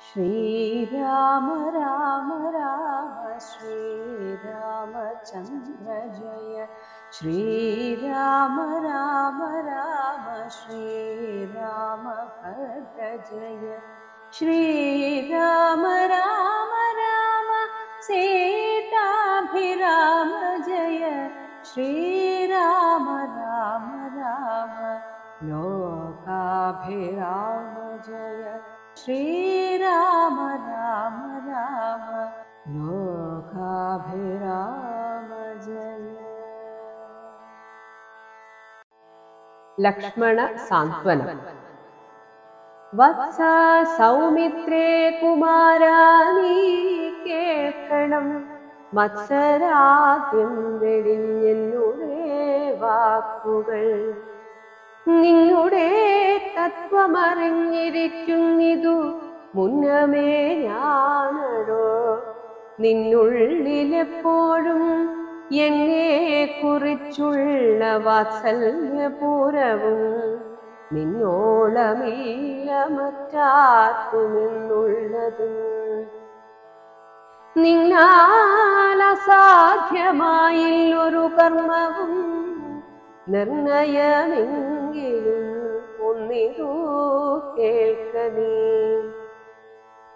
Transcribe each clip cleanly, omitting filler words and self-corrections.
श्रीराम राम राम श्रीरामचन्द्र जय। श्रीराम राम राम श्रीरामभद्र जय। श्रीराम राम राम सीताभिराम जय। श्रीराम राम राम लोकाभिराम जय। श्रीराम राम राम लोकाभिराम जय। ലക്ഷ്മണ സാന്ത്വനം. വത്സ സൗമിത്രേ കുമാരാ നീ കേൾക്കണം, മത്സരാദ്യം വെടിഞ്ഞെന്നുടെ വാക്കുകൾ. നിന്നുടെ തത്വമറിഞ്ഞിരിക്കുന്നിതു മുന്നമേ ഞാനടോ. നിന്നുള്ളിലെപ്പോഴും എന്നെ കുറിച്ചുള്ള വാത്സല്യപൂരവും നിന്നോളമില്ല മറ്റാർക്കുമെന്നുള്ളതും. നിന്നാൽ അസാധ്യമായില്ലൊരു കർമ്മവും നിർണയമെങ്കിലും ഒന്നിതു കേൾക്ക നീ.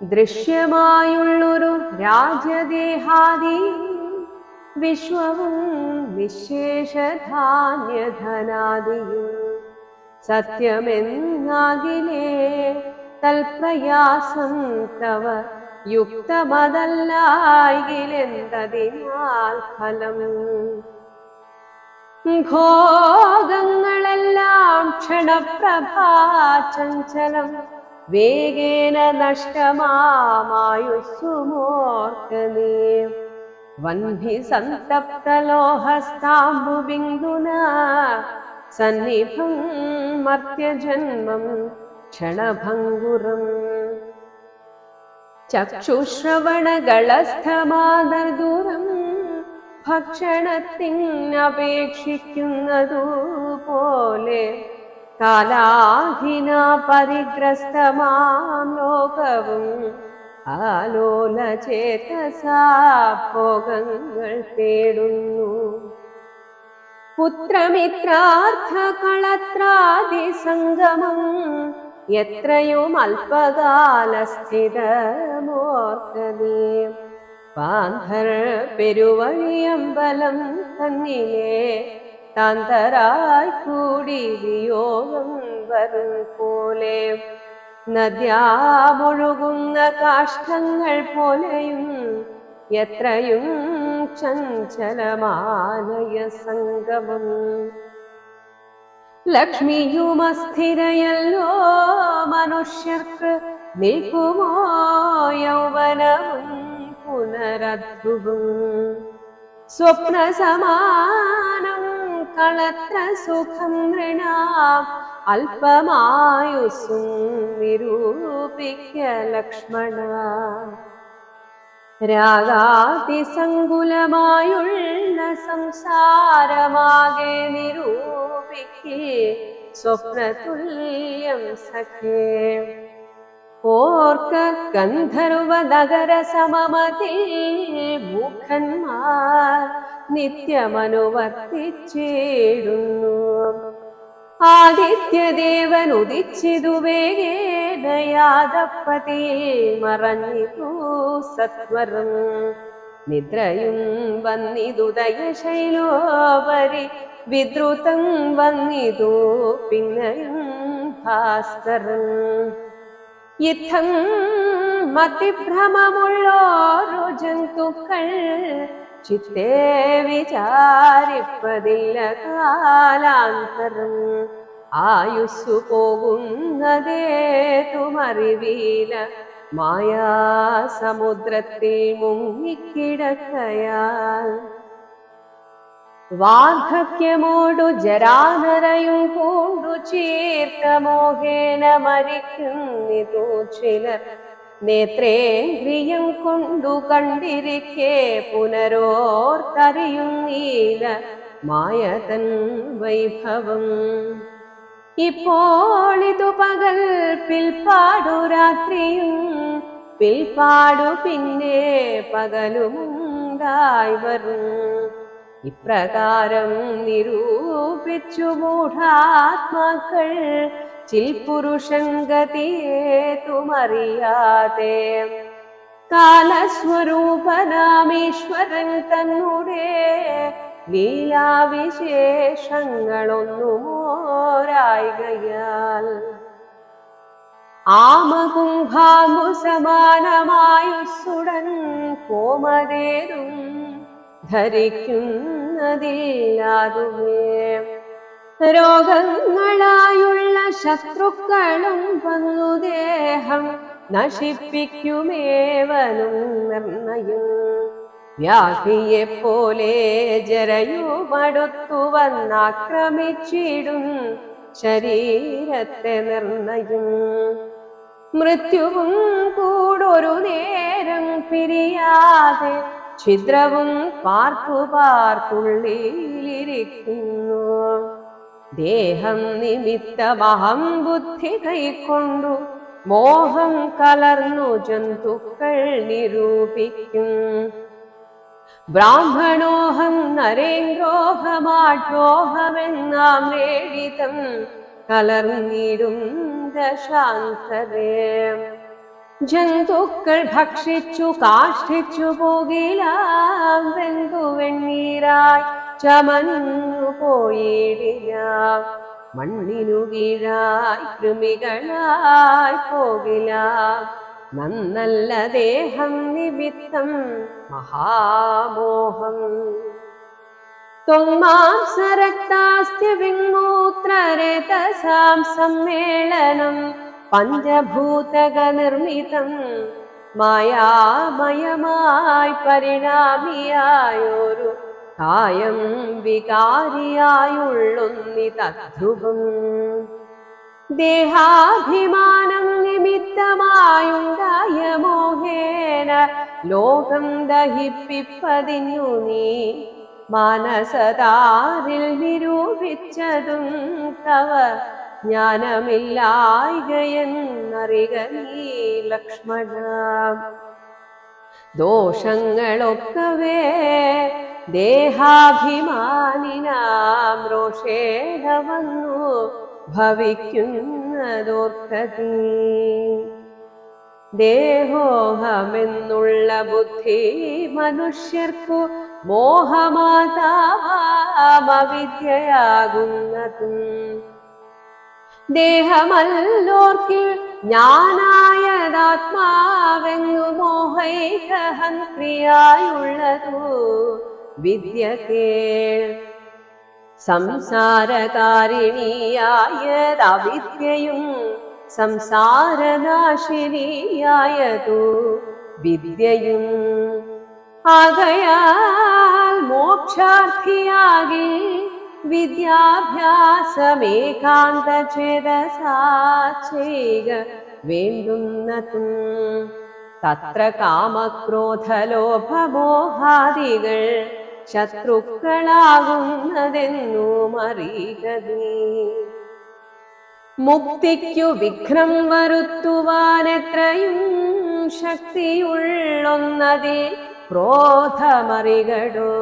ദൃശ്യമായുള്ളൊരു രാജ്യദേഹാദി വിശ്വവും നിശേഷധാന്യധനാദിയും സത്യമെന്നാകിലേ തൽപ്രയാസം തവ യുക്തമതല്ലായിലെന്തതിനാൽ ഫലം. ഭോഗങ്ങളെല്ലാം ക്ഷണപ്രഭാചഞ്ചലം, വേഗേന നഷ്ടമായുസ്സുമോർക്കനേ. വന്ഭി സന്തപ്തലോഹസ്താംബുബിന്ദുന സന്നിഭം മർത്യജന്മം ക്ഷണഭംഗുരം. ചക്ഷുശ്രവണകളസ്ഥമാദർദൂരം ഭക്ഷണത്തിനപേക്ഷിക്കുന്നതുപോലെ കാലാഹിന പരിഗ്രസ്തമാം ലോകവും ആലോലചേതസാ ഭോഗങ്ങൾ തേടുന്നു. പുത്രമിത്രാർത്ഥ കളത്രാദി സംഗമം എത്രയും അല്പകാലസ്ഥിതമോർക്കനേ. പാന്ധർ പെരുവഴിയമ്പലം തന്നിലെ താന്തരായി കൂടി വിയോഗം വരും പോലെ നദ്യാമൊഴുകുന്ന കാഷ്ഠങ്ങൾ പോലെയും എത്രയും ചഞ്ചലമാനയ സംഗമം. ലക്ഷ്മിയുമസ്ഥിരയല്ലോ മനുഷ്യർക്ക്, നിൽക്കുമോ യൗവനവും പുനരദ്ഭുവും. സ്വപ്നസമാനം കളത്ര സുഖം നൃണാം അല്പമായുസ്സും നിരൂപിക്ക ലക്ഷ്മണ. രാഗാതിസങ്കുലമായുള്ള സംസാരമാകെ നിരൂപിക്കേ സ്വപ്നതുല്യം സഖേ. ഓർക്ക ഗന്ധർവ നഗര സമമതിൽ മൂഖന്മാർ നിത്യമനുവർത്തിച്ചിടുന്നു. ആദിത്യദേവൻ ഉദിച്ചിതു വേഗേന യാദപ്പതി മറഞ്ഞിതു സത്വരം. നിദ്രയും വന്നിതു ദയശൈലോപരി വിദ്രുതം വന്നിതു പിന്നെയും ഭാസ്കരൻ. യുദ്ധം മതിഭ്രമമുള്ളോരോ ജന്തുക്കൾ ചിത്തേ വിചാരിപ്പതില്ല കാലാന്തരം. ആയുസ്സു പോകുന്നതേതുമറിവീല, മായാസമുദ്രത്തിൽ മുങ്ങിക്കിടക്കയാൽ. വാർദ്ധക്യമോടു ജരാനരയും പൂണ്ടു ചീർത്ത മോഹേന മരിക്കുന്നിതു ചിലർ. നേത്രേന്ദ്രിയം കൊണ്ടു കണ്ടിരിക്കെ പുനരോർത്തറിയുന്നീല മായതൻ വൈഭവം. ഇപ്പോൾ ഇതു പകൽ പിൽപ്പാടു രാത്രിയും പിൽപ്പാടു പിന്നെ പകലുമുണ്ടായി വരും. ഇപ്രകാരം നിരൂപിച്ചു മൂഢാത്മാക്കൾ ചിൽപുരുഷൻ ഗതിയേതുമറിയാതെ കാലസ്വരൂപനാമീശ്വരൻ തന്നുടെ ലീലാവിശേഷങ്ങളൊന്നുമോരായികയാൽ ആമകുംഭാമു സമാനമായുസ്സുടൻ കോമതേതും ധരിക്കുന്നതില്ലാതുമേ രോഗങ്ങളായുള്ള ശത്രുക്കളും വന്നു ദേഹം നശിപ്പിക്കുമേവനും നിർണയം. വ്യാധിയെപ്പോലെ ജരയുമടുത്തു വന്നാക്രമിച്ചിടും ശരീരത്തെ നിർണയം. മൃത്യുവും കൂടൊരു നേരം പിരിയാതെ ഛിദ്രവും പാർത്തു പാർത്തുള്ളിലിരിക്കുന്നു. ദേഹം നിമിത്തമഹം ബുദ്ധി കൈക്കൊണ്ടു മോഹം കലർന്നു ജന്തുക്കൾ നിരൂപിക്കും. ബ്രാഹ്മണോഹം നരേന്ദ്രോഹമാഠോഹമെന്നാം വേടിതം കലർന്നിടും ദശാന്തരേ. ജന്തുക്കൾ ഭക്ഷിച്ചു കാഷ്ടിച്ചു പോകിലാം വെന്തു വെണ്ണീരായി ചമഞ്ഞു പോയിടില്ല. മണ്ണിനു കീഴായി കൃമികളായി പോകില. നന്നല്ല ദേഹം നിമിത്തം മഹാമോഹം. ത്വമാംസരക്താസ്ത്യ വിമൂത്രരേതസാം സമ്മേളനം പഞ്ചഭൂതക നിർമ്മിതം മായാമയമായി പരിണാമിയായൊരു കായം വികാരിയായുള്ളൊന്നി തദ്ധ്രുവം. ദേഹാഭിമാനം നിമിത്തമായുണ്ടായ മോഹേന ലോകം ദഹിപ്പിപ്പതിഞ്ഞു നീ മാനസതാരിൽ നിരൂപിച്ചതും തവ ജ്ഞാനമില്ലായ്കയെന്നറിക നീ ലക്ഷ്മണ. ദോഷങ്ങളൊക്കവേ ദേഹാഭിമാനിനാം രോഷേണ വന്നു ഭവിക്കുന്നതോർക്കതീ. ദേഹോഹമെന്നുള്ള ബുദ്ധി മനുഷ്യർക്കു മോഹമാതാവിദ്യയാകുന്നതും ദേഹമല്ലോർക്കിൽ ജ്ഞാനായതാത്മാവെന്നു മോഹൈകഹംക്രിയായുള്ളതു വിദ്യ കേൾ. സംസാരകാരിണിയായതവിദ്യയും സംസാരനാശിനിയായതു വിദ്യയും. ആകയാൽ മോക്ഷാർത്ഥിയാകി വിദ്യാഭ്യാസമേകാന്ത ചേതസാ ചെയ്യുക വേണ്ടുന്നതും. തത്ര കാമക്രോധലോഭമോഹാദികൾ ശത്രുക്കളാകുന്നതെന്നും അറിയുക നീ. മുക്തിക്കു വിഘ്നം വരുത്തുവാനെത്രയും ശക്തിയുള്ളൊന്നതിൽ ക്രോധമറികടോ.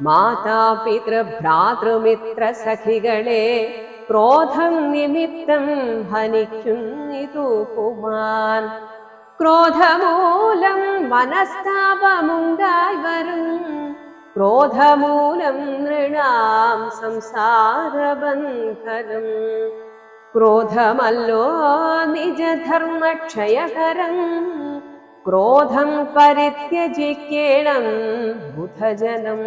മാതാപിതൃഭ്രാതൃമിത്ര സഖികളെ ക്രോധം നിമിത്തം ഹനിക്കുന്നിതു പുമാൻ. ക്രോധമൂലം മനസ്താപമുണ്ടായി വരും. ക്രോധമൂലം നൃണാം സംസാരബന്ധനം. ക്രോധമല്ലോ നിജധർമ്മക്ഷയകരം. ക്രോധം പരിത്യജിക്കേണം ബുധജനം.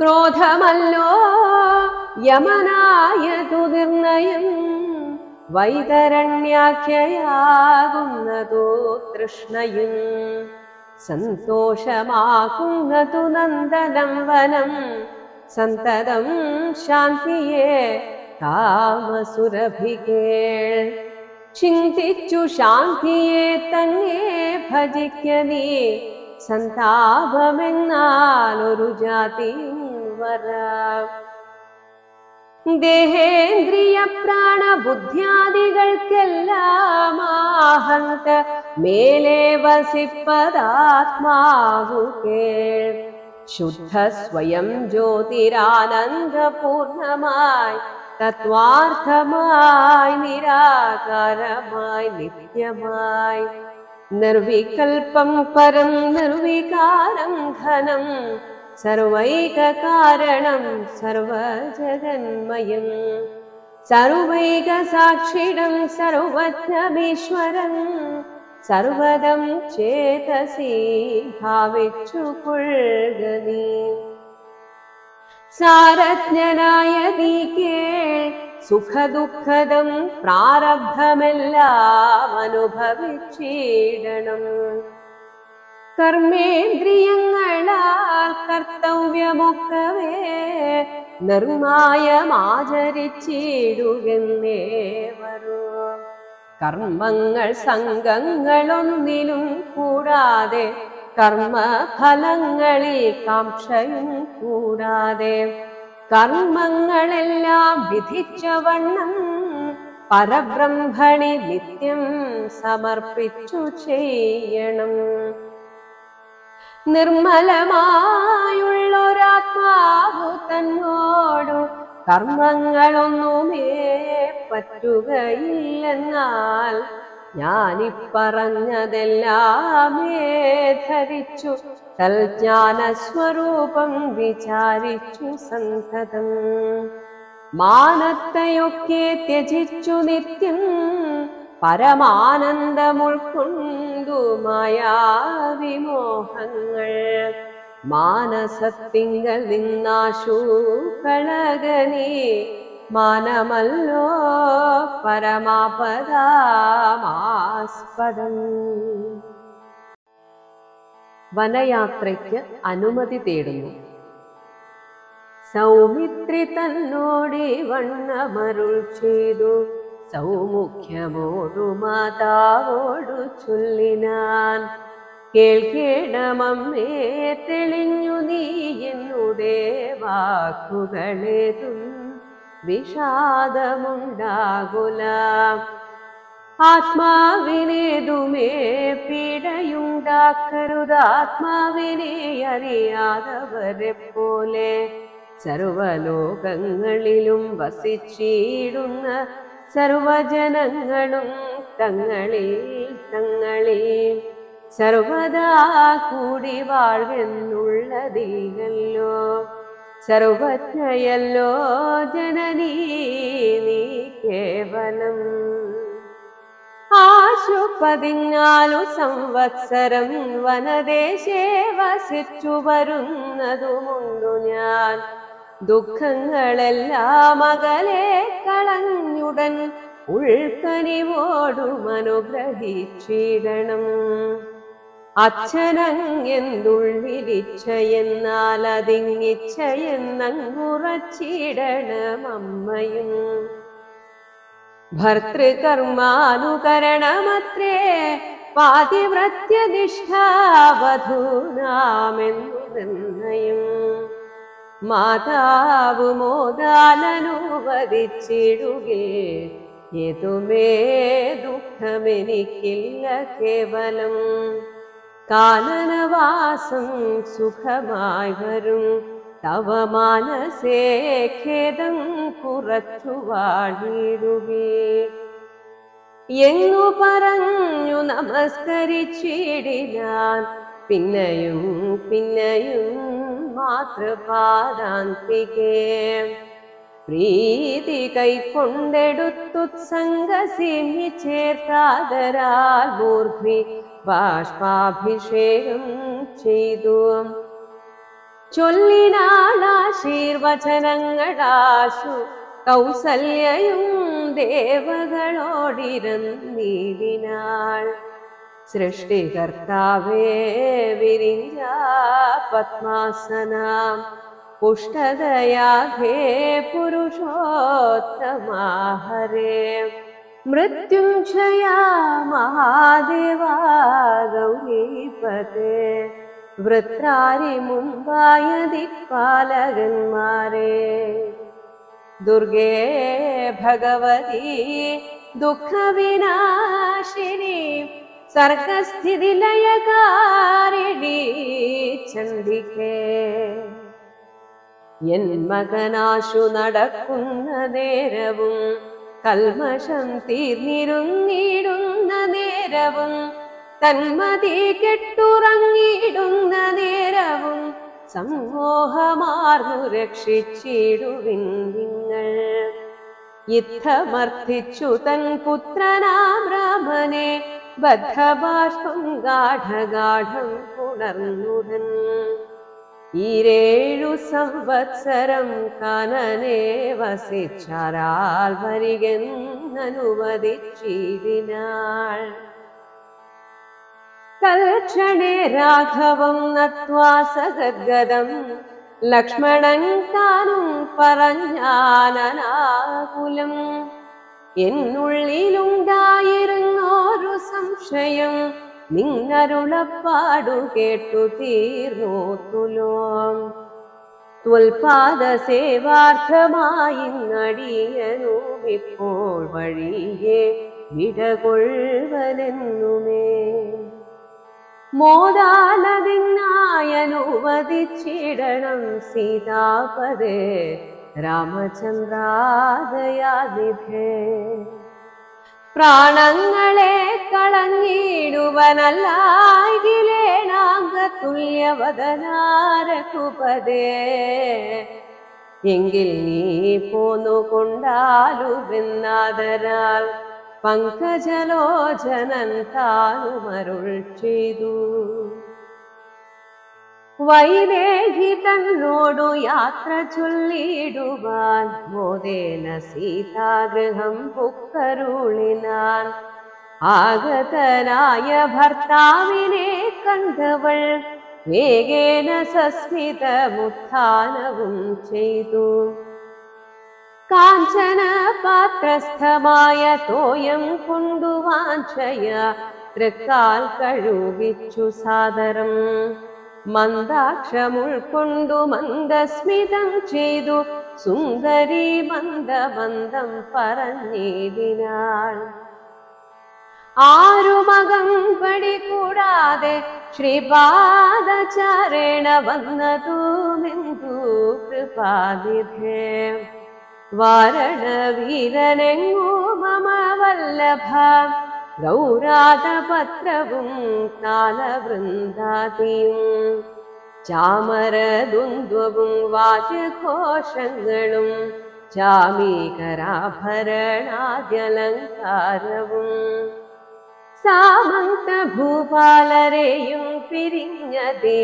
ക്രോധമല്ലോ യമനായതു നിർണയം. വൈതരണ്യാഖ്യയാകുന്നതു തൃഷ്ണയും. സന്തോഷമാകുന്നതു നന്ദനം വനം. സന്തതം ശാന്തിയെ കാമസുരഭികേൾ. ചിന്തിച്ചു ശാന്തിയെ തന്നെ ഭജിക്ക നീ. സന്താപമെന്നാലൊരു ജാതിയും വരാം. ദേഹേന്ദ്രിയ പ്രാണബുദ്ധ്യാദികൾക്കെല്ലാം ആഹന്ത മേലെ വസിപ്പതാത്മാവു കേൾ. ശുദ്ധ സ്വയം ജ്യോതിരാനന്ദപൂർണമായി തത്വാർത്ഥമായി നിരാകാരമായി നിത്യമായി നിർവികൽപം പരം നിർവികാരം ഘനം സർവൈക കാരണം സർവജഗന്മയം സർവൈക സാക്ഷിണം സർവജ്ഞമീശ്വരം സർവദം ചേതസി ഭാവിച്ചു കൊള്ളുക നീ. സാരജ്ഞനായ നീ കേൾ, സുഖദുഃഖദം പ്രാരബ്ധമെല്ലാം അനുഭവിച്ചിടണം. കർമ്മേന്ദ്രിയങ്ങളാൽ കർത്തവ്യമൊക്കവേ നിർമായമാചരിച്ചിടുകെന്നേ വരൂ. കർമ്മങ്ങൾ സംഘങ്ങളൊന്നിലും കൂടാതെ കർമ്മഫലങ്ങളിൽ കാംക്ഷയും കൂടാതെ കർമ്മങ്ങളെല്ലാം വിധിച്ച വണ്ണം പരബ്രഹ്മണി നിത്യം സമർപ്പിച്ചു ചെയ്യണം. നിർമ്മലമായുള്ളൊരാത്മാവു തന്നോടു കർമ്മങ്ങളൊന്നുമേ പറ്റുകയില്ലെന്നാൽ ഞാനിപ്പറഞ്ഞതെല്ലാമേ ധരിച്ചു തൽജ്ഞാനസ്വരൂപം വിചാരിച്ചു സന്തതം. മാനത്തെയൊക്കെ ത്യജിച്ചു നിത്യം പരമാനന്ദമുൾക്കൊണ്ടു മായാവിമോഹങ്ങൾ മാനസത്തിങ്കൽ നിന്നാശു കളകനീ. മാനമല്ലോ പരമാപദമാസ്പദം. വനയാത്രയ്ക്ക് അനുമതി തേടുന്നു. സൗമിത്രി തന്നോടി വണ്ണമരുൾ ചെയ്തു സൗമുഖ്യമോടു മാതാവോടു ചൊല്ലിനാൻ. കേൾക്കേണമമ്മേ തെളിഞ്ഞു നീ എന്നുടെ വാക്കുകളേതും വിഷാദമുണ്ടാകുല. ആത്മാവിനേതുമേ പീഡയുണ്ടാക്കരുത്. ആത്മാവിനെ അറിയാതവരെ പോലെ സർവലോകങ്ങളിലും വസിച്ചിടുന്ന സർവജനങ്ങളും തങ്ങളിൽ സർവദാ കൂടി വാഴ്വെന്നുള്ളതില്ലല്ലോ. സർവജ്ഞയല്ലോ ജനനീ നീ കേവലം. ആശു 14 സംവത്സരം വനദേശേ വസിച്ചു വരുന്നതുമുണ്ടു ഞാൻ. ദുഃഖങ്ങളെല്ലാം അകലെ കളഞ്ഞുടൻ ഉൾക്കനിവോടും അനുഗ്രഹിച്ചിടണം. അച്ഛനങ്ങെന്തുള്ളിലിച്ഛയെന്നാൽ അതിങ്ങിച്ഛയെന്നങ്ങുറച്ചിടണം അമ്മയും. ഭർതൃകർമാനുകരണമത്രേ പാതിവ്രത്യനിഷ്ഠാവധൂനാമെന്നു നിർണയം. മാതാവ് മോദാലനുവദിച്ചിടുകേ ഏതുമേ ദുഃഖമെനിക്കില്ല കേവലം. കാനനവാസം സുഖമായി വരും തവ മാനസേ ഖേദം കുറച്ചു വാഴിടുകേ. എന്നു പറഞ്ഞു നമസ്കരിച്ചിടിനാൻ പിന്നെയും പിന്നെയും മാതൃപാദാന്തികേ. പ്രീതി കൈക്കൊണ്ടെടുത്തുത്സംഗസിനി ചേർത്താദരാൽ മൂർധ്വി ബാഷ്പാഭിഷേകം ചെയ്തു. ചൊല്ലിനാശീർവചനങ്ങളാശു കൗസല്യയും ദേവകളോടിരുന്നിടിനാൾ. സൃഷ്ടികർത്താവേ വിരിഞ്ഞ പത്മാസനാം പുഷ്ടദയാഘേ പുരുഷോത്തമാഹരേ. മൃത്യുഞ്ജയാ മഹാദേവാ ഗൗരീപതേ. വൃത്രാരി മുമ്പായ ദിക്പാലകന്മാരെ. ദുർഗേ ഭഗവതി ദുഃഖവിനാശിനി സർഗസ്ഥിതി ലയകാരിണി ചണ്ഡികേ. എൻ മകനാശു നടക്കുന്ന നേരവും കൽമഷം തീർന്നിരുന്നിടുന്ന നേരവും തന്മതി കെട്ടുറങ്ങിയിടുന്ന നേരവും സമ്മോഹമാർന്നു രക്ഷിച്ചിടുവിൻ നിങ്ങൾ. യുദ്ധമർത്ഥിച്ചു തൻ പുത്രനാം രാമനെ ബദ്ധബാഷ്പം ഗാഠഗാഠം പുണർന്നുടൻ. 7 സംവത്സരം കാനനെ വസിച്ചാരാൽ വരികെന്നനുവദിച്ചിടിനാൾ. തൽക്ഷണേ രാഘവം നത്വാ സഗദ്ഗദം ലക്ഷ്മണൻ താനും പറഞ്ഞാനനാകുലം. എന്നുള്ളിലുണ്ടായിരുന്നൊരു സംശയം നിങ്ങരുളപ്പാടു കേട്ടു തീർന്നു തുലോം. ത്വൽപാദ സേവാർത്ഥമായി നടിയനുമിപ്പോൾ വഴിയെ വിടകൊള്ളുവനെന്നുമേ. മോദാലതിനായനുവദിച്ചിടണം സീതാപദേ രാമചന്ദ്രാദയാനിധേ. പ്രാണങ്ങളെ കളഞ്ഞിടുവനല്ലായിലേണാംഗതുല്യവദനാരഘുപതേ. എങ്കിൽ നീ പോന്നുകൊണ്ടാലുവെന്നാദരാൽ പങ്കജലോചനൻ താനുമരുൾ ചെയ്തു. വൈദേഹി തന്നോടു യാത്ര ചൊല്ലിടുവാൻ മോദേന സീതാഗൃഹം പുക്കരുളിനാൻ. ആഗതനായ ഭർത്താവിനെ കണ്ടവൾ വേഗേന സസ്മിതമുത്ഥാനവും ചെയ്തു. കാഞ്ചന പാത്രസ്ഥമായ തോയം കൊണ്ടുവാഞ്ചയ തൃക്കാൽ കഴുകിച്ചു സാദരം. മന്ദാക്ഷമുൾക്കൊണ്ടു മന്ദസ്മിതം ചെയ്തു സുന്ദരി മന്ദമന്ദം പറഞ്ഞിടിനാൾ. ആരുമകമ്പടി കൂടാതെ ശ്രീപാദചാരേണ വന്നതുമെന്തു കൃപാനിധേ. വാരണവീരനെങ്ങോ മമ വല്ലഭ ഗൗരാതപത്രവും താലവൃന്ദാതിയും ചാമരദുന്ദ്വവും വാദ്യഘോഷങ്ങളും ചാമീകരാഭരണാദ്യലങ്കാരവും സാമന്ത ഭൂപാലരെയും പിരിഞ്ഞതി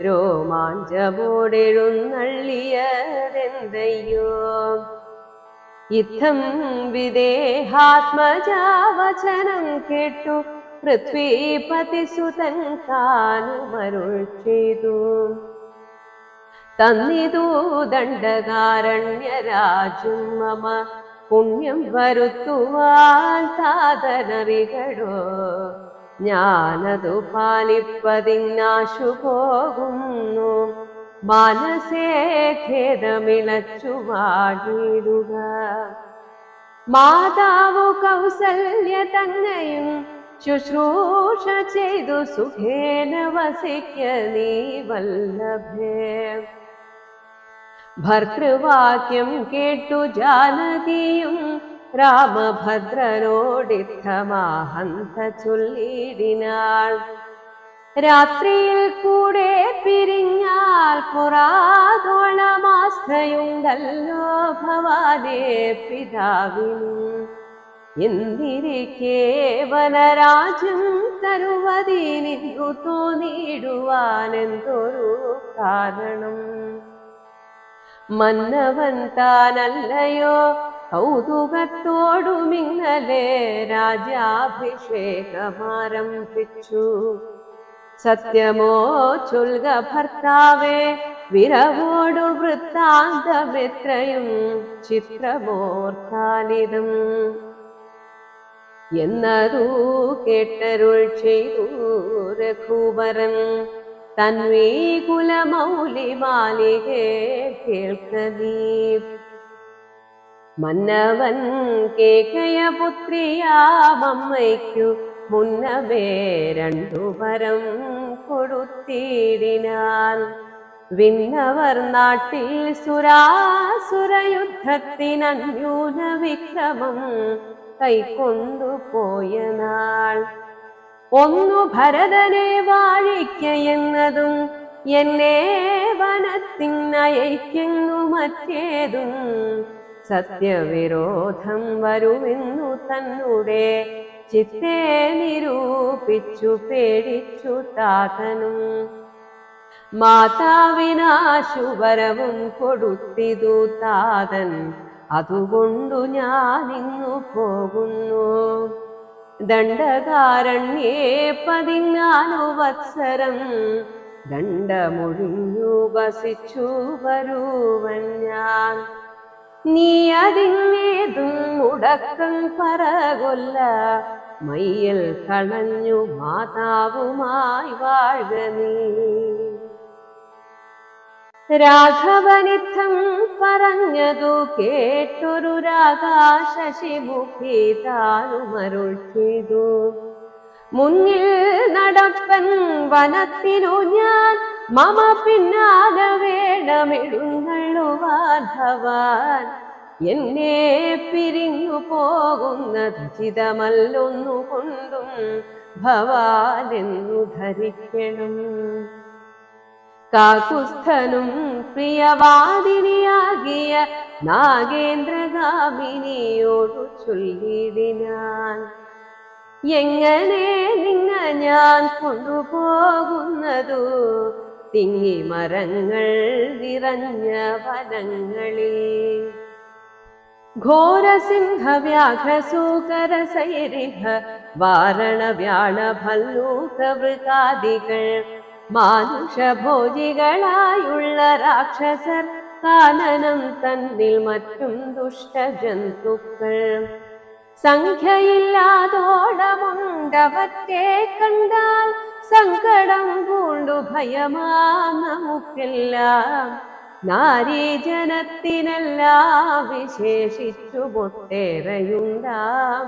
രോമാഞ്ചമോടെഴുന്നള്ളിയതെന്തയ്യോ. യുദ്ധം വിദേഹാത്മജാവചനം കേട്ടു പൃഥ്വീപതിസുതൻ താനുമരുൾ ചെയ്തു. തന്നിതു ദണ്ഡകാരണ്യരാജും മമ പുണ്യം വരുത്തുവാൻ താതനറികളോ. ഞാനതു പാലിപ്പതിനാശു പോകുന്നു. മാനസേ ഖേദമിളച്ചു വാടിയിടുക. മാതാവു കൗസല്യ തങ്ങയും ശുശ്രൂഷ ചെയ്തു സുഖേന വസിക്ക നീ വല്ലഭേ. ഭർതൃവാക്യം കേട്ടു ജാനകിയും രാമഭദ്രനോടിത്തമാഹന്ത ചൊല്ലിടിനാൾ. രാത്രിയിൽ കൂടെ പിരിഞ്ഞാൽ പുറാതോളമാസ്ഥയുണ്ടല്ലോ ഭവാനേ പിതാവിനും. എന്തിരിക്കേ വനരാജ്യം തരുവതിനിന്നു തോന്നിയിടുവാനെന്തൊരു കാരണം. മന്നവൻ താനല്ലയോ കൗതുകത്തോടുമിന്നലെ രാജ്യാഭിഷേകമാരംഭിച്ചു. സത്യമോ ചൊൽക ഭർത്താവേ വിരവോടു വൃത്താന്തമെത്രയും ചിത്രമോർത്താനിതും. എന്നതു കേട്ടരുൾ ചെയ്തു രഘുവരൻ. തന്വീകുലമൗലി മാലികേ കേൾക്ക നീ. മന്നവൻ കേകയ പുത്രിയാമമ്മയ്ക്കു മുന്നമേ രണ്ടു വരം കൊടുത്തിടിനാൻ. വിണ്ണവർ നാട്ടിൽ സുരാസുരയുദ്ധത്തിനന്യൂന വിക്രമം കൈക്കൊണ്ടുപോയ നാൾ ഒന്നു ഭരതനെ വാഴിക്കയെന്നതും എന്നെ വനത്തിനയക്കുന്നു മറ്റേതും സത്യവിരോധം വരുമെന്നു തന്നെ ചിത്തേ നിരൂപിച്ചു പേടിച്ചു താതനും. മാതാവിനാശുവരവും കൊടുത്തിതു താതൻ, അതുകൊണ്ടു ഞാനിന്നു പോകുന്നു. ദണ്ഡകാരണ്യേ 14 വത്സരം ദണ്ഡമൊഴിഞ്ഞു വസിച്ചു വരുവൻ ഞാൻ. നീ അതിനേതും മുടക്കം പറകൊല്ല, മയ്യൽ കളഞ്ഞു മാതാവുമായി വാഴ്ക നീ. രാഘവനിത്തം പറഞ്ഞതു കേട്ടൊരു രാഗാശശിമുഖി താനുമരുൾ ചെയ്തു. മുന്നിൽ നടപ്പൻ വനത്തിനു ഞാൻ, മമ പിന്നാലെ വേണമെഴുന്നള്ളുവാൻ ഭവാൻ. എന്നെ പിരിഞ്ഞു പോകുന്നത് ചിതമല്ലൊന്നുകൊണ്ടും ഭവാൻ എന്നു ധരിക്കണം. കാകുസ്ഥനും പ്രിയവാദിനിയാകിയ നാഗേന്ദ്രഗാമിനിയോടു ചൊല്ലിടിനാൻ. എങ്ങനെ നിന്ന ഞാൻ കൊണ്ടുപോകുന്നതു തിങ്ങി മരങ്ങൾ നിറഞ്ഞ വനങ്ങളിൽ. ഘോരസിംഹവ്യാഘ്രസൂകരസൈരിഭ വാരണവ്യാളഭല്ലൂകവൃകാദികൾ മാനുഷഭോജികളായുള്ള രാക്ഷസർ, കാനനം തന്നിൽ മറ്റും ദുഷ്ടജന്തുക്കൾ സംഖ്യയില്ലാതോടമുണ്ടവറ്റെ കണ്ടാൽ സങ്കടം പൂണ്ടു ഭയമാം നമുക്കെല്ലാം. നാരീജനത്തിനെല്ലാം വിശേഷിച്ചു ഒട്ടേറെയുണ്ടാം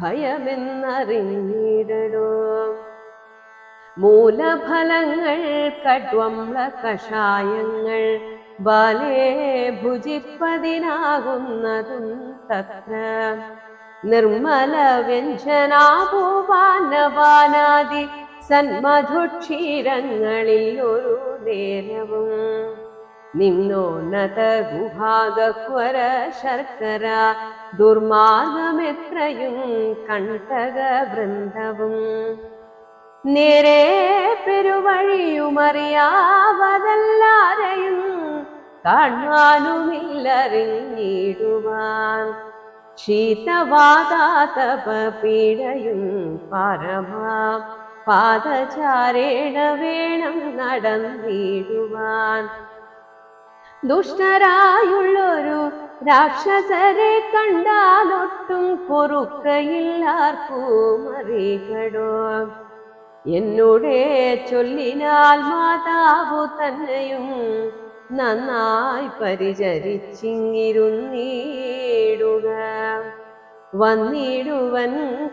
ഭയമെന്നറിഞ്ഞിടടോ. മൂലഫലങ്ങൾ കട്വംള കഷായങ്ങൾ ബാലേ ഭുജിപ്പതിനാകുന്നതും തത്ര. നിർമ്മല വ്യഞ്ജനാഭൂപാനപാനാദി സന്മധുക്ഷീരങ്ങളിൽ ഒരു നേരവും. നിന്നോന്നത ഗുഹാഗഹ്വര ശർക്കര ദുർമാർഗമെത്രയും കണ്ടക വൃന്ദവും. നേരെ പെരുവഴിയുമറിയാവതല്ലാരെയും കാണാനുമില്ലറിഞ്ഞിടുവാൻ. ശീതവാതാതപ പീഡയും പരമാ പാദചാരേണ വേണം നടന്നിടുവാൻ. ദുഷ്ടരായുള്ളൊരു രാക്ഷസരെ കണ്ടാലൊട്ടും പൊറുക്കയില്ലാർക്കും അറികടോ. എന്നോടെ ചൊല്ലിനാൽ മാതാവു തന്നെയും നന്നായി പരിചരിച്ചിങ്ങിരുന്നീടുക. വന്നിടുവൻ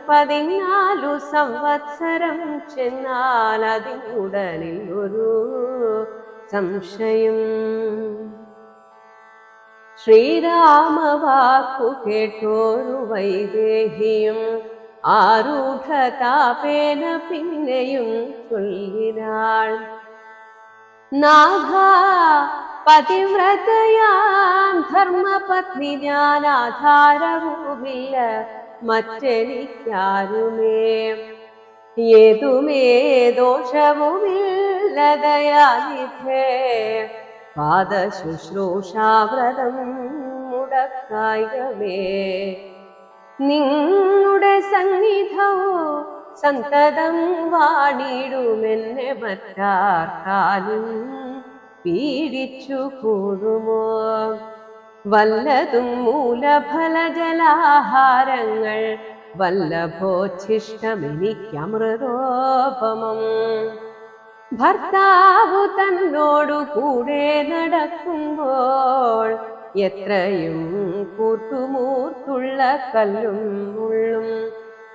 14 സംവത്സരം ചെന്നാൽ അതിനുടനിൽ ഒരു സംശയം. ശ്രീരാമവാക്കു കേട്ടോരു വൈദേഹിയും ആരൂഢതാപേന പിന്നെയും ചൊല്ലിനാൾ. നാഥ, പതിവ്രതയാം ധർമ്മപത്നി ഞാൻ, ആധാരവുമില്ല മറ്റെനിക്കാരുമേ. ഏതുമേ ദോഷവുമില്ല ദയാനിധേ, പാദശുശ്രൂഷാവ്രതം മുടക്കായികമേ. നിങ്ങളുടെ സന്നിധവും സന്തതം വാണിടുമെന്നെ മറ്റാർക്കാലും പീഡിച്ചു കൂടുമോ. വല്ലതും മൂലഫലജലാഹാരങ്ങൾ വല്ലഭോച്ഛിഷ്ടമെനിക്കമൃതോപമം. ഭർത്താവു തന്നോടു കൂടെ നടക്കുമ്പോൾ എത്രയും കൂർത്തുമൂർത്തുള്ള കല്ലും മുള്ളും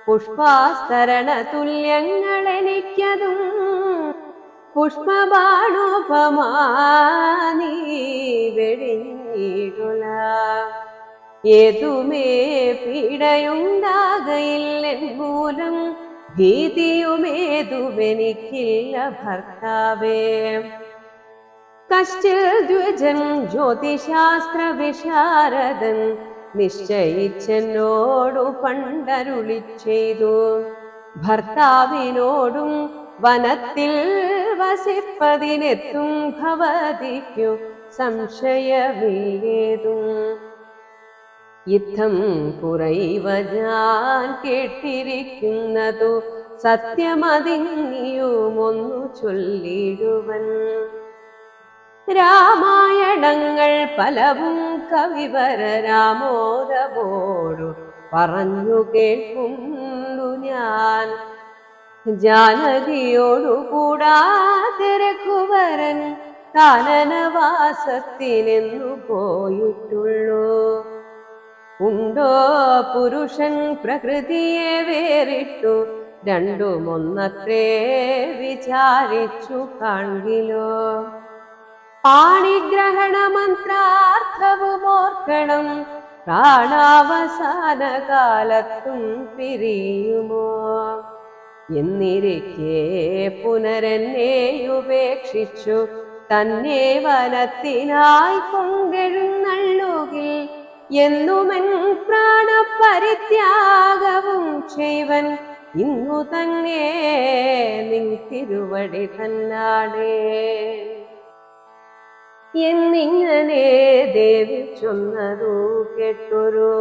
പുഷ്പാസ്തരണ തുല്യങ്ങൾ എനിക്കതും പുഷ്പബാണോപമാ നീ വെടിഞ്ഞിടുല. ഏതുമേ പീഡയുണ്ടാകയില്ലെൻ മൂലം ഭീതിയുമേതുമെനിക്കില്ല ഭർത്താവേ. കശ്ചിൽ ദ്വിജൻ ജ്യോതിശാസ്ത്ര വിശാരദൻ നിശ്ചയിച്ചെന്നോടു പണ്ടരുളി ചെയ്തു. ഭർത്താവിനോടും വനത്തിൽ വസിപ്പതിനെത്തും ഭവതിക്കു സംശയമില്ലേതും. യുദ്ധം കുറൈവ ഞാൻ കേട്ടിരിക്കുന്നതു സത്യമതിങ്ങിയുമൊന്നു ചൊല്ലിടുവൻ. രാമായണങ്ങൾ പലവും കവിവര രാമോദമോടു പറഞ്ഞു കേൾക്കുന്നു ഞാൻ. ജാനകിയോടു കൂടാതെ രഘുവരൻ കാനനവാസത്തിനെന്നു പോയിട്ടുള്ളൂ. ഉണ്ടോ പുരുഷൻ പ്രകൃതിയെ വേറിട്ടു രണ്ടുമൊന്നത്രേ വിചാരിച്ചു കാൺകിലോ. പാണിഗ്രഹണ മന്ത്രാർത്ഥവുമോർക്കണം പ്രാണാവസാന കാലത്തും പിരിയുമോ. എന്നിരിക്കെ പുനരെന്നെ ഉപേക്ഷിച്ചു തന്നെ വനത്തിനായി കൊണ്ടെഴുന്നള്ളുകിൽ എന്നുമെൻ പ്രാണപരിത്യാഗവും ചെയ്വൻ ഇന്നു തന്നെ നിൻ തിരുവടി തന്നാടേ. എന്നിങ്ങനെ ദേവി ചൊന്നതു കേട്ടൊരു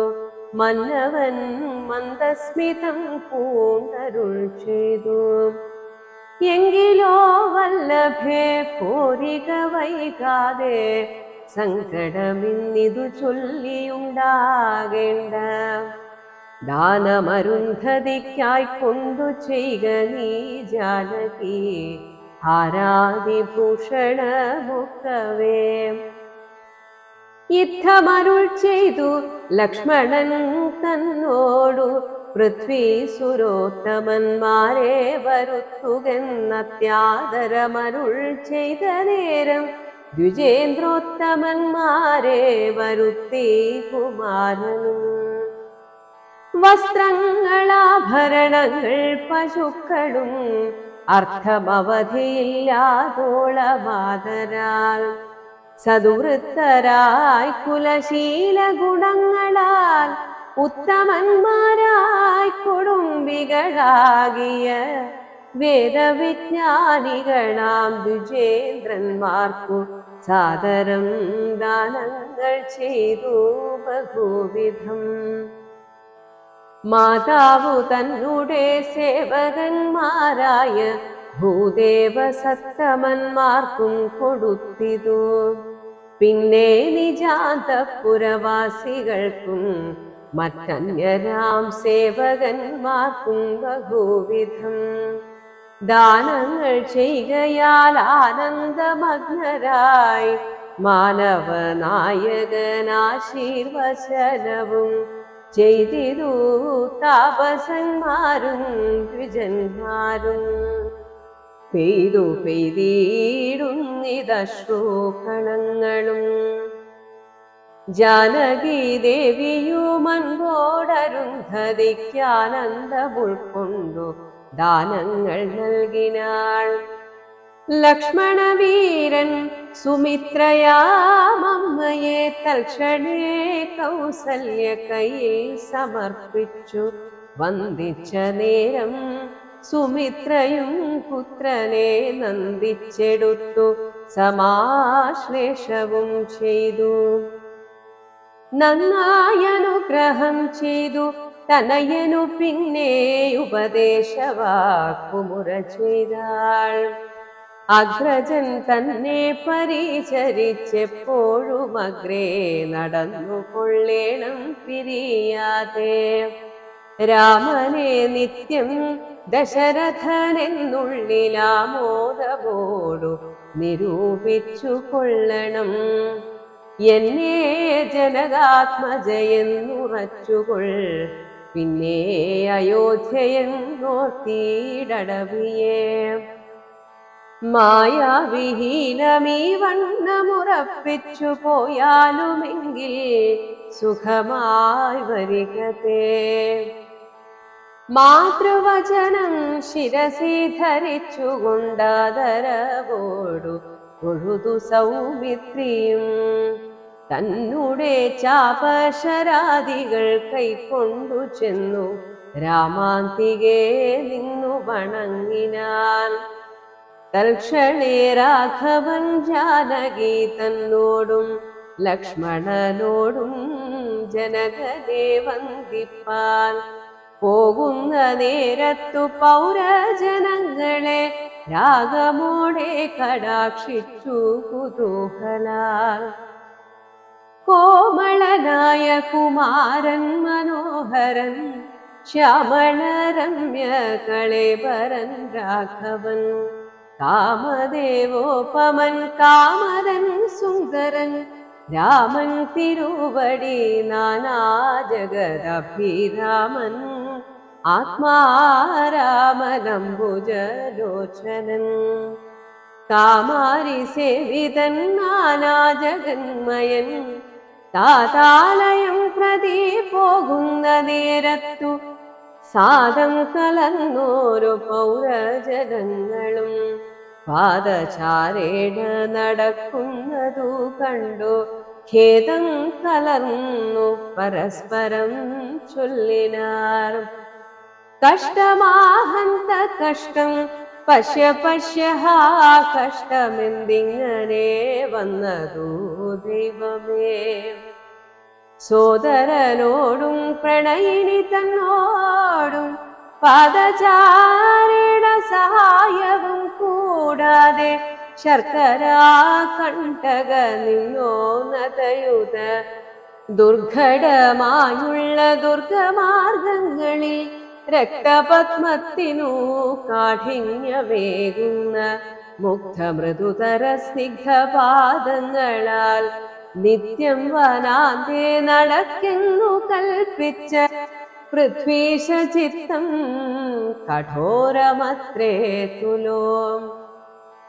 മന്നവൻ മന്ദസ്മിതം പൂണ്ടരുൾ ചെയ്തു. എങ്കിലോ വല്ലഭേ പോരിക വൈകാതെ സങ്കടമിന്നിതു ചൊല്ലിയുണ്ടാകേണ്ട. ദാനമരുന്ധതിക്കായി കൊണ്ടു ചെയ്യുക നീ ജാനകി ഹാരാതിഭൂഷണമുക്കവേ. യുദ്ധമരുൾ ചെയ്തു ലക്ഷ്മണൻ തന്നോടു പൃഥ്വീസുരോത്തമന്മാരെ വരുത്തുകെന്നത്യാദരമരുൾ ചെയ്ത നേരം ദ്വിജേന്ദ്രോത്തമന്മാരെ വരുത്തി കുമാരനും. വസ്ത്രങ്ങളാഭരണങ്ങൾ പശുക്കളും അർത്ഥമവധിയില്ലാതോളമാതരാൽ സദുവൃത്തരായി കുലശീല ഗുണങ്ങളാൽ ഉത്തമന്മാരായി കുടുംബികളാകിയ വേദവിജ്ഞാനികളാം ദ്വിജേന്ദ്രന്മാർക്കു സാദരം ദാനങ്ങൾ ചെയ്തു ബഹുവിധം. മാതാവു തന്നെ സേവകന്മാരായ ഭൂദേവ സത്തമന്മാർക്കും കൊടുത്തിതു. പിന്നെ നിജാന്തപുരവാസികൾക്കും മറ്റന്യരാം സേവകന്മാർക്കും ബഹുവിധം ദാനങ്ങൾ ചെയ്യുകയാൽ ആനന്ദമഗ്നരായി മാനവനായകനാശീർവചനവും ചെയ്തിരു താപസന്മാരും ദ്വിജന്മാരും. പെയ്തു പെയ്തിടുന്നിതശ്രൂകണങ്ങളും. ജാനകി ദേവിയുമൻപോടരുന്ധതിക്കാനന്ദമുൾക്കൊണ്ടു ദാനങ്ങൾ നൽകിനാൾ. ലക്ഷ്മണവീരൻ സുമിത്രയാമമ്മയെ തൽക്ഷണേ കൗസല്യ കയ്യിൽ സമർപ്പിച്ചു വന്ദിച്ച നേരം സുമിത്രയും പുത്രനെ നന്ദിച്ചെടുത്തു സമാശ്ലേഷവും ചെയ്തു. നന്നായി അനുഗ്രഹം ചെയ്തു തനയനു പിന്നെ ഉപദേശവാക്കുമുറ ചെയ്താൾ. അഗ്രജൻ തന്നെ പരിചരിച്ചെപ്പോഴും അഗ്രേ നടന്നു കൊള്ളേണം പിരിയാതെ. രാമനെ നിത്യം ദശരഥനെന്നുള്ളിലാമോദമോടു നിരൂപിച്ചു കൊള്ളണം. എന്നെ ജനകാത്മജയെന്നുറച്ചുകൊൾ പിന്നെ അയോധ്യയെന്നോർത്തിടവിയേ. മായാവിഹീനമീ വണ്ണമുറപ്പിച്ചു പോയാലുമെങ്കിൽ സുഖമായി വരികതേ. മാതൃവചനം ശിരസി ധരിച്ചുകൊണ്ടാദരവോടു പൊഴുതു സൗമിത്രിയും തന്നുടെ ചാപശരാദികൾ കൈക്കൊണ്ടു ചെന്നു രാമാന്തികെ നിന്നു വണങ്ങിനാൻ. തൽക്ഷണേ രാഘവൻ ജാനകി തന്നോടും ലക്ഷ്മണനോടും ജനകനെ വന്ദിപ്പാൻ പോകുന്ന നേരത്തു പൗരജനങ്ങളെ രാഗമോടെ കടാക്ഷിച്ചു കുതൂഹലാൽ. കോമളനായ കുമാരൻ മനോഹരൻ ശ്യാമളരമ്യ കളേബരൻ രാഘവൻ കാമദേവോപമൻ കാമരൻ സുന്ദരൻ രാമൻ തിരുവടി നാനാ ജഗദഭിരാമൻ ആത്മാരാമനംബുജലോചനൻ കാമാരി സേവിതൻ നാനാ ജഗന്മയൻ താതാലയം പ്രതി പോകുന്ന നേരത്തു സാദം കലർന്നോരു പൗരജനങ്ങളും പാദചാരേണ നടക്കുന്നതു കണ്ടു ഖേദം കലർന്നു പരസ്പരം ചൊല്ലിനാർ. കഷ്ടമാഹന്ത കഷ്ടം പശ്യ പശ്യ കഷ്ടമെന്തിങ്ങനെ വന്നതു ദൈവമേ. സോദരനോടും പ്രണയിനി തന്നോടും പാദചാരേണ സഹായവും കൂടാതെ ശർക്കര കണ്ടക നിന്നോന്നതയുത ദുർഘടമായുള്ള ദുർഗമാർഗങ്ങളിൽ രക്തപത്മത്തിനു കാഠിന്യമേകുന്ന മുഗ്ധമൃദുതര സ്നിഗ്ധപാദങ്ങളാൽ നിത്യം വനാന്തേ നടക്കുന്നു കൽപ്പിച്ച പൃഥ്വീശ ചിത്തം കഠോരമത്രേ തുലോ.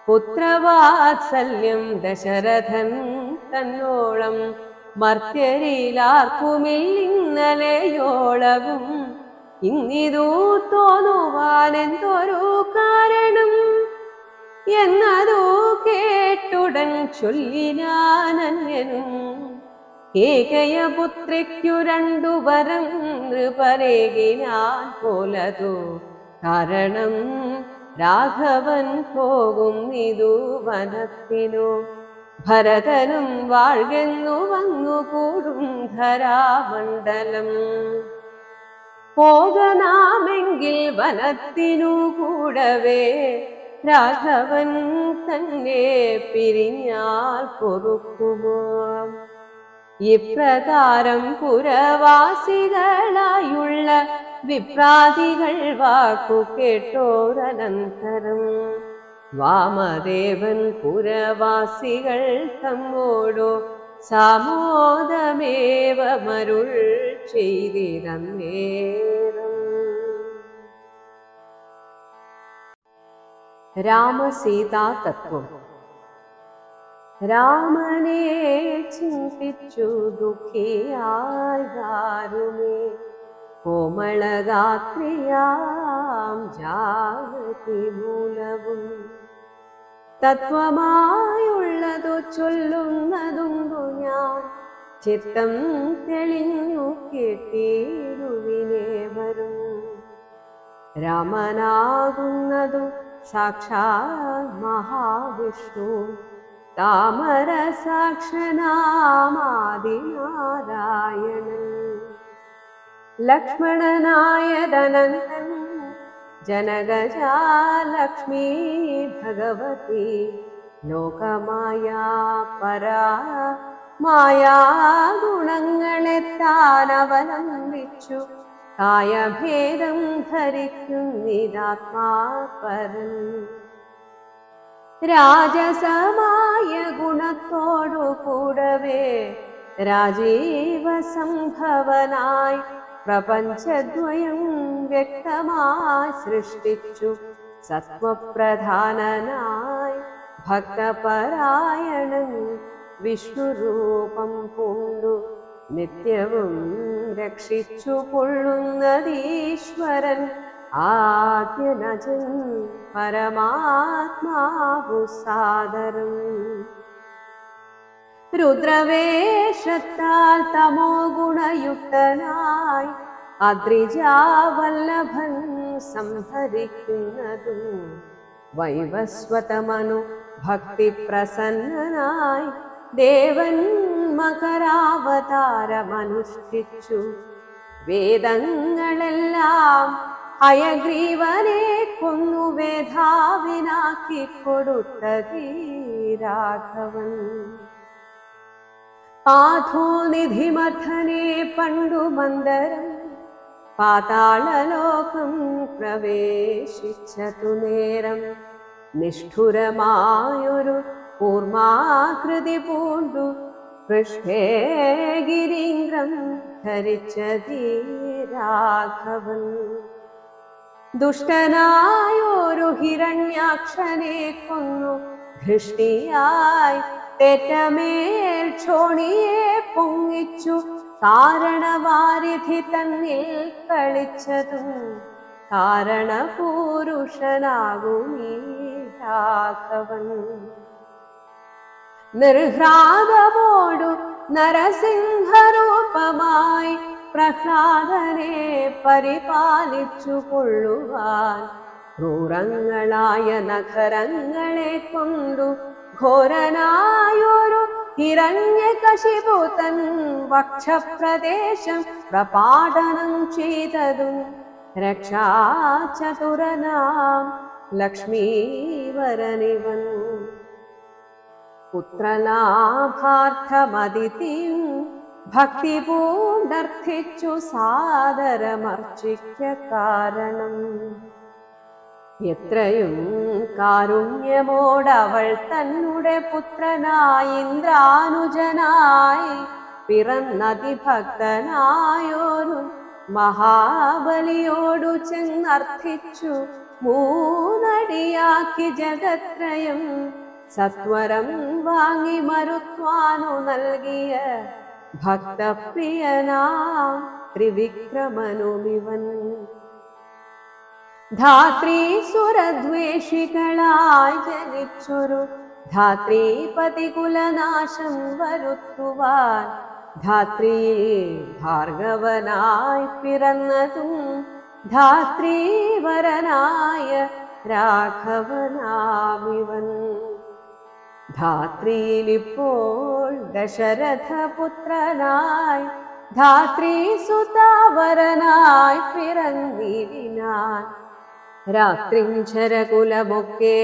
പുത്രവാത്സല്യം ദശരഥൻ തന്നോളം മർത്യരിലാർക്കുമില്ലിന്നലെയോളവും ഇന്നിതു തോന്നുവാനെന്തൊരു കാരണം എന്നതു കേട്ടുടൻ ചൊല്ലിനാനന്യനും. ഏകയപുത്രിക്കു രണ്ടു വരം നൃപരേകിനാൻ പോലതു കാരണം രാഘവൻ പോകുന്നിതു വനത്തിനു. ഭരതനും വാഴ്കെന്നു വന്നുകൂടും ധരാമണ്ഡലം. പോകനാമെങ്കിൽ വനത്തിനു കൂടവേ രാഘവൻ തന്നെ പിരിഞ്ഞാൽ പൊറുക്കുമോ. ഇപ്രകാരം പുരവാസികളായുള്ള വിപ്രാതികൾ വാക്കു കേട്ടോരനന്തരം വാമദേവൻ പുരവാസികൾ തമ്മോടു സാമോദമേവമരുൾ ചെയ്തിരന്നേരം. രാമസീതാ തത്വം. രാമനെ ചിന്തിച്ചു ദുഃഖിയായാരുമേ കോമളഗാത്രിയാം ജാനകി മൂലവും തത്വമായുള്ളതു ചൊല്ലുന്നതുണ്ടു ഞാൻ ചിത്തം തെളിഞ്ഞു കേട്ടിരുവിനെ വരും. രാമനാകുന്നതു സാക്ഷാൽ മഹാവിഷ്ണു താമര സാക്ഷനാമാദിനാരായണൻ. ലക്ഷ്മണനായതനന്ദൻ ജനകജാലക്ഷ്മീ ഭഗവതി ലോകമായാ പരാ മായാഗുണങ്ങളെ താൻ അവലംബിച്ചു കായഭേദം ധരിക്കുന്നിതാത്മാപരൻ. രാജസമായ ഗുണത്തോടു കൂടവേ രാജീവ സംഭവനായി പ്രപഞ്ചദ്വയം വ്യക്തമായി സൃഷ്ടിച്ചു. സത്വപ്രധാനനായി ഭക്തപരായണൻ വിഷ്ണുരൂപം പൂണ്ടു നിത്യവും രക്ഷിച്ചു കൊള്ളുന്നതീശ്വരൻ ആദ്യനജൻ പരമാത്മാവു സാദരം. രുദ്രവേഷത്താൽ തമോ ഗുണയുക്തനായി അദ്രിജാവല്ലഭൻ സംഹരിക്കുന്നതും വൈവസ്വതമനു ഭക്തി പ്രസന്നനായി ദേവൻ മകരാവതാരമനുഷ്ഠിച്ചു. വേദങ്ങളെല്ലാം ഹയഗ്രീവനെ കൊന്നു വേധാവിനാക്കി കൊടുത്തതീ രാഘവൻ. പാഥോനിധിമഥനെ പണ്ടു മന്ദരം പാതാളലോകം പ്രവേശിച്ചതു നേരം നിഷ്ഠുരമായൊരു കൂർമാകൃതി പൂണ്ടു പൃഷ്ഠേ ഗിരീന്ദ്രം ധരിച്ചതീ രാഘവൻ. ദുഷ്ടനായൊരു ഹിരണ്യാക്ഷനെ കൊന്നു ധൃഷ്ടിയായി തേറ്റമേൽ ക്ഷോണിയെ പൊങ്ങിച്ചു കാരണവാരിധി തന്നിൽ കളിച്ചതും കാരണപുരുഷനാകുമീ രാഘവൻ. നിർഹ്ലാദമോടു നരസിംഹരൂപമായി പ്രഹ്ലാദനെ പരിപാലിച്ചു കൊള്ളുവാൻ ക്രൂരങ്ങളായ നഖരങ്ങളെ കൊണ്ടു ഘോരനായൊരു ഹിരണ്യകശിപു തൻ വക്ഷപ്രദേശം പ്രപാടനം ചെയ്തതും രക്ഷാചതുരനാം ലക്ഷ്മീവരനിവൻ. പുത്രലാഭാർത്ഥമതിഥിയും ഭക്തി പൂണ്ടർത്ഥിച്ചു സാദരമർച്ചിക്ക കാരണം. എത്രയും കാരുണ്യമോടവൾ തന്നെ പുത്രനായി ഇന്ദ്രാനുജനായി പിറന്നതിഭക്തനായോരു മഹാബലിയോടു ചെന്നർത്ഥിച്ചു മൂന്നടിയാക്കി ജഗത്രയം സത്വരം വാങ്ങി മരുത്വാനു നൽകിയ ഭക്തപ്രിയനാം ത്രിവിക്രമനുമിവൻ. ധാത്രീസുരദ്വേഷികളായി ജനിച്ചൊരു ധാത്രീപതികുലനാശം വരുത്തുവാൻ ധാത്രീ ഭാർഗവനായി പിറന്നതും ധാത്രീവരനായ രാഘവനാമിവൻ. ധാത്രിയിലിപ്പോൾ ദശരഥപുത്രനായി ധാത്രീസുതാവരനായി പിറന്നിടിനാൻ. രാത്രിഞ്ചരകുലമൊക്കെ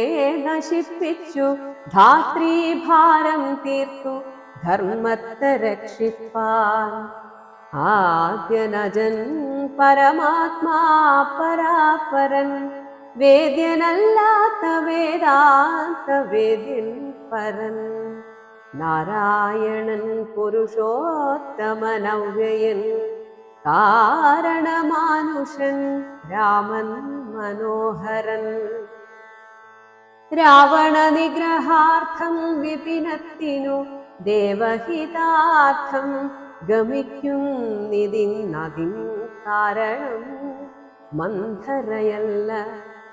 നശിപ്പിച്ചു ധാത്രീഭാരം തീർത്തു ധർമ്മത്തെ രക്ഷിപ്പാൻ. ആദ്യനജൻ പരമാത്മാ പരാപരൻ വേദ്യനല്ലാത്ത വേദാന്ത വേദ്യൻ പരൻ. നാരായണൻ പുരുഷോത്തമനവ്യയൻ കാരണമാനുഷൻ രാമൻ മനോഹരൻ. രാവണ നിഗ്രഹാർത്ഥം വിപിനത്തിനു ദേവഹിതാർത്ഥം ഗമിക്കുന്നിതിന്നതിൻ കാരണം മന്ധരയല്ല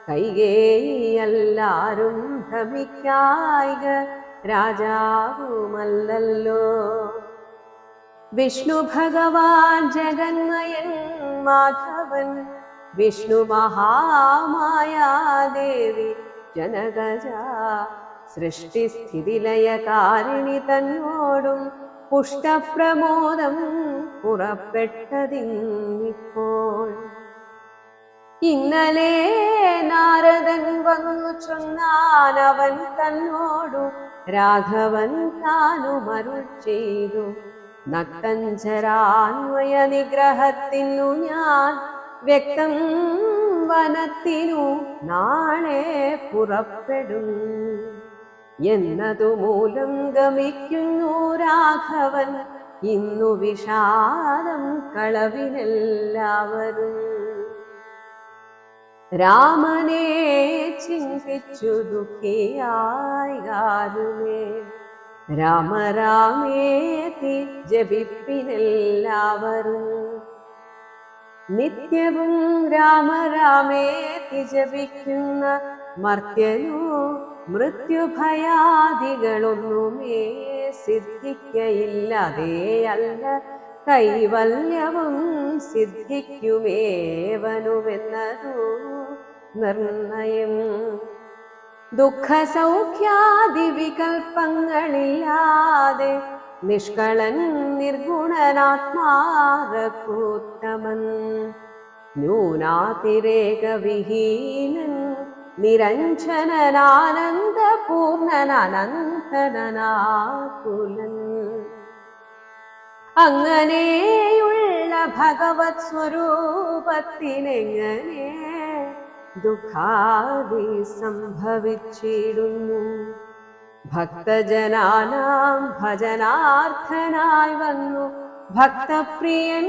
കൈകേയിയല്ലാരും ഭ്രമിക്കായിക രാജാവുമല്ലല്ലോ. വിഷ്ണു ഭഗവാൻ ജഗന്മയൻ മാധവൻ വിഷ്ണു മഹാമായാദേവി ജനകജ സൃഷ്ടിസ്ഥിതിലയകാരിണി തന്നോടും പുഷ്ടപ്രമോദം പുറപ്പെട്ടതിന്നിപ്പോൾ. ഇന്നലെ നാരദൻ വന്നു ചൊന്നാനവൻ തന്നോടു രാഘവൻ താനുമരുൾ ചെയ്തു. നക്തഞ്ചരാന്വയ നിഗ്രഹത്തിനു ഞാൻ വ്യക്തം വനത്തിനു നാളെ പുറപ്പെടും എന്നതു മൂലം ഗമിക്കുന്നു രാഘവൻ ഇന്നു വിഷാദം കളവിനെല്ലാവരും. രാമനെ ചിന്തിച്ചു ദുഃഖിയായി ആരുമേ, രാമ രാമേതി ജപിപ്പിനെല്ലാവരും. നിത്യവും രാമ രാമേതി ജപിക്കുന്ന മർത്യനു മൃത്യുഭയാദികളൊന്നുമേ സിദ്ധിക്കയില്ലതേയല്ല കൈവല്യവും സിദ്ധിക്കുമേവനുവെന്നതു നിർണയം. ദുഃഖസൗഖ്യാദി വികൽപ്പങ്ങളില്ലാതെ നിഷ്കളൻ നിർഗുണനാത്മാരകൂത്തമൻ, ന്യൂനാതിരേകവിഹീനൻ നിരഞ്ജനനാനന്ദപൂർണനനന്തനാകുലൻ. അങ്ങനെയുള്ള ഭഗവത് സ്വരൂപത്തിനെങ്ങനെ ദുഃഖാദി സംഭവിച്ചിടുന്നു? ഭക്തജനാനാം ഭജനാർത്ഥനായി വന്നു ഭക്തപ്രിയൻ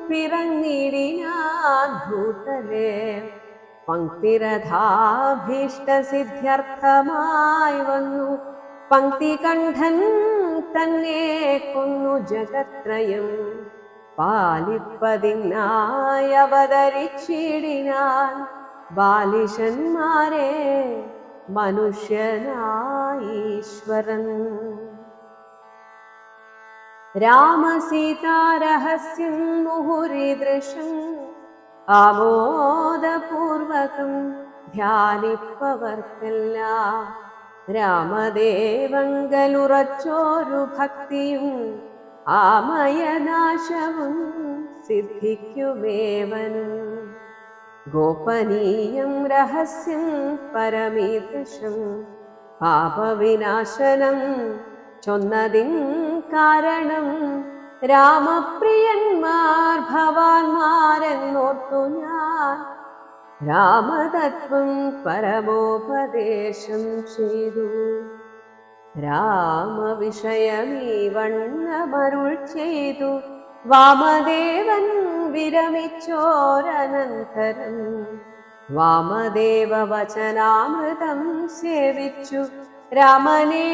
പിറന്നിടിനാൻ ഭൂതലേ. പങ്ക്തിരഥാഭീഷ്ടസിദ്ധ്യർത്ഥമായി വന്നു പങ്ക്തികണ്ഠൻ തന്നെ കൊന്നു ജഗത്രയം. പാലിപ്പതിനായി അവതരിച്ചിടിനാൻ ബാലിശന്മാരെ മനുഷ്യനായീശ്വരൻ. രാമസീതാരഹസ്യം മുഹുരീദൃശം ആമോദപൂർവകം ധ്യാനിപ്പവർക്കെല്ലാം രാമദേവങ്കലുറച്ചോരു ഭക്തിയും ആമയനാശവും സിദ്ധിക്കുമേവനും. ഗോപനീയം രഹസ്യം പരമീദൃശം പാപവിനാശനം ചൊന്നതിൻ കാരണം രാമപ്രിയന്മാർ ഭവാന്മാരെന്നോർത്തു ഞാൻ രാമതത്വം പരമോപദേശം ചെയ്തു. രാമവിഷയമീ വണ്ണമരുൾ ചെയ്തു വാമദേവൻ വിരമിച്ചോരനന്തരം. വാമദേവ വചനാമൃതം സേവിച്ചു രാമനെ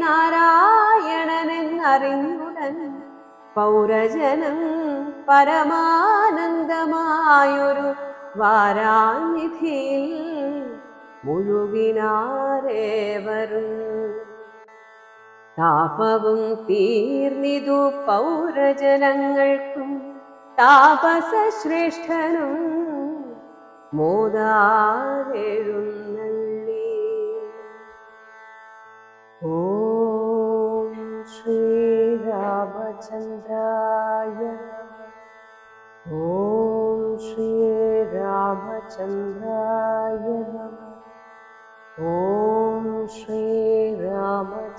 നാരായണനെന്നറിഞ്ഞുടൻ പൗരജനം പരമാനന്ദമായൊരു വാരാനിധിയിൽ മുഴുകിനാരേവരും. താപവും തീർന്നിതു പൗരജനങ്ങൾക്കും താപസശ്രേഷ്ഠനും മോദാരെഴുന്നള്ളി. ഓം ശ്രീരാമചന്ദ്രായ ഓം ശ്രീരാമചന്ദ്രായ ഓം ശ്രീരാമചന്ദ്രായ